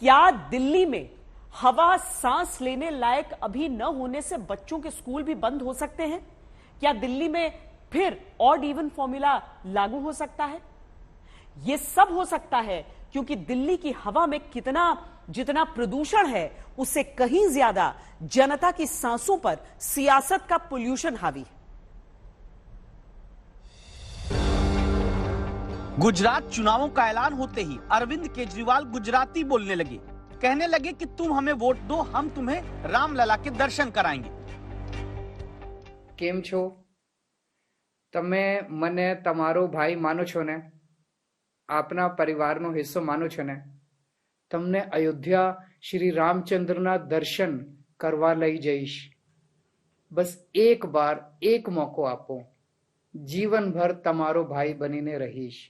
क्या दिल्ली में हवा सांस लेने लायक अभी न होने से बच्चों के स्कूल भी बंद हो सकते हैं? क्या दिल्ली में फिर ऑड इवन फॉर्मूला लागू हो सकता है? यह सब हो सकता है क्योंकि दिल्ली की हवा में जितना प्रदूषण है उससे कहीं ज्यादा जनता की सांसों पर सियासत का पोल्यूशन हावी है। गुजरात चुनावों का ऐलान होते ही अरविंद केजरीवाल गुजराती बोलने लगे। कहने लगे कि तुम हमें वोट दो, हम तुम्हें रामलला के दर्शन कराएंगे। केम छो? तमे मने तमारो भाई मानो छो ने? आपना परिवारनो हिस्सो मानो छो ने? तमने अयोध्या श्री रामचंद्रना दर्शन करवा लई जईश। बस एक बार एक मौको आपो, जीवन भर तमारो भाई बनीने रहीश।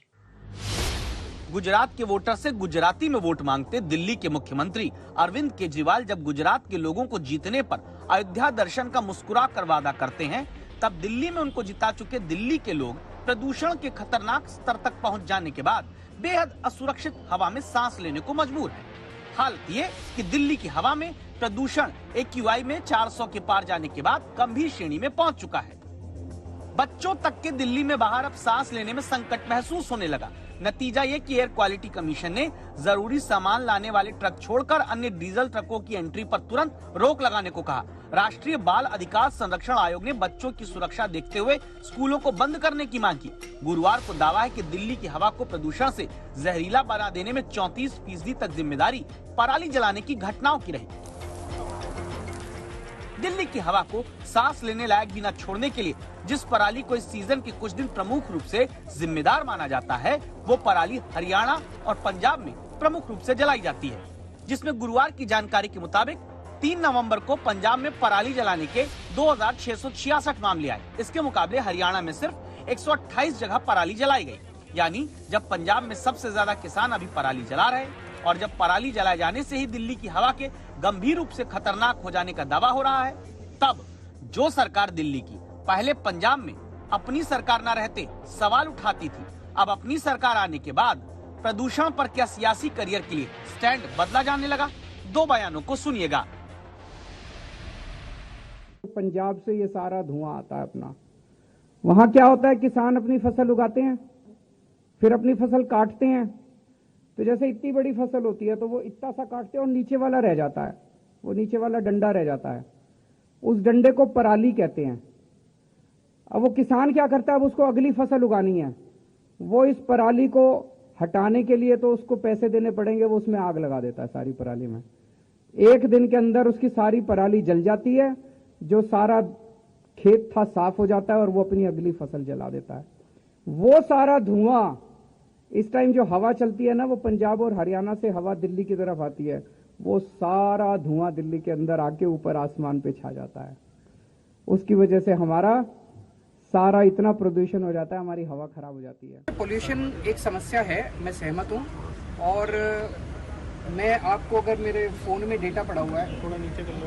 गुजरात के वोटर से गुजराती में वोट मांगते दिल्ली के मुख्यमंत्री अरविंद केजरीवाल जब गुजरात के लोगों को जीतने पर अयोध्या दर्शन का मुस्कुरा कर वादा करते हैं, तब दिल्ली में उनको जिता चुके दिल्ली के लोग प्रदूषण के खतरनाक स्तर तक पहुंच जाने के बाद बेहद असुरक्षित हवा में सांस लेने को मजबूर है। हालत ये कि दिल्ली की हवा में प्रदूषण AQI में 400 के पार जाने के बाद गंभीर श्रेणी में पहुंच चुका है। बच्चों तक के दिल्ली में बाहर अब सांस लेने में संकट महसूस होने लगा। नतीजा ये कि एयर क्वालिटी कमीशन ने जरूरी सामान लाने वाले ट्रक छोड़कर अन्य डीजल ट्रकों की एंट्री पर तुरंत रोक लगाने को कहा। राष्ट्रीय बाल अधिकार संरक्षण आयोग ने बच्चों की सुरक्षा देखते हुए स्कूलों को बंद करने की मांग की। गुरुवार को दावा है कि दिल्ली की हवा को प्रदूषण से जहरीला बना देने में 34% तक जिम्मेदारी पराली जलाने की घटनाओं की रही। दिल्ली की हवा को सांस लेने लायक भी न छोड़ने के लिए जिस पराली को इस सीजन के कुछ दिन प्रमुख रूप से जिम्मेदार माना जाता है, वो पराली हरियाणा और पंजाब में प्रमुख रूप से जलाई जाती है, जिसमें गुरुवार की जानकारी के मुताबिक 3 नवंबर को पंजाब में पराली जलाने के 2666 मामले आए। इसके मुकाबले हरियाणा में सिर्फ 128 जगह पराली जलाई गई। यानी जब पंजाब में सबसे ज्यादा किसान अभी पराली जला रहे और जब पराली जलाए जाने से ही दिल्ली की हवा के गंभीर रूप से खतरनाक हो जाने का दावा हो रहा है, तब जो सरकार दिल्ली की पहले पंजाब में अपनी सरकार न रहते सवाल उठाती थी, अब अपनी सरकार आने के बाद प्रदूषण पर क्या सियासी करियर के लिए स्टैंड बदला जाने लगा? 2 बयानों को सुनिएगा। पंजाब से ये सारा धुआं आता है अपना, वहां क्या होता है, किसान अपनी फसल उगाते हैं, फिर अपनी फसल काटते हैं, तो जैसे इतनी बड़ी फसल होती है तो वो इतना सा काटते हैं और नीचे वाला रह जाता है, वो नीचे वाला डंडा रह जाता है, उस डंडे को पराली कहते हैं। अब वो किसान क्या करता है, अब उसको अगली फसल उगानी है, वो इस पराली को हटाने के लिए तो उसको पैसे देने पड़ेंगे, वो उसमें आग लगा देता है सारी पराली में। 1 दिन के अंदर उसकी सारी पराली जल जाती है, जो सारा खेत था साफ हो जाता है और वो अपनी अगली फसल जला देता है। वो सारा धुआं इस टाइम जो हवा चलती है ना, वो पंजाब और हरियाणा से हवा दिल्ली की तरफ आती है, वो सारा धुआं दिल्ली के अंदर आके ऊपर आसमान पे छा जाता है। उसकी वजह से हमारा सारा इतना प्रदूषण हो जाता है, हमारी हवा खराब हो जाती है। पोल्यूशन एक समस्या है, मैं सहमत हूँ। और मैं आपको अगर मेरे फोन में डेटा पड़ा हुआ है,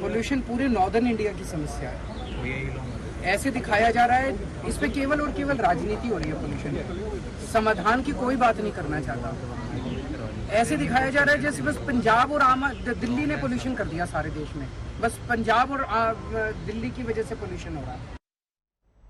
पोल्यूशन पूरे नॉर्दर्न इंडिया की समस्या है। ऐसे दिखाया जा रहा है, इस पे केवल और केवल राजनीति हो रही है। पोल्यूशन समाधान की कोई बात नहीं करना चाहता। ऐसे दिखाया जा रहा है जैसे बस पंजाब और दिल्ली ने पोल्यूशन कर दिया सारे देश में, बस पंजाब और दिल्ली की वजह से पोल्यूशन हो रहा है।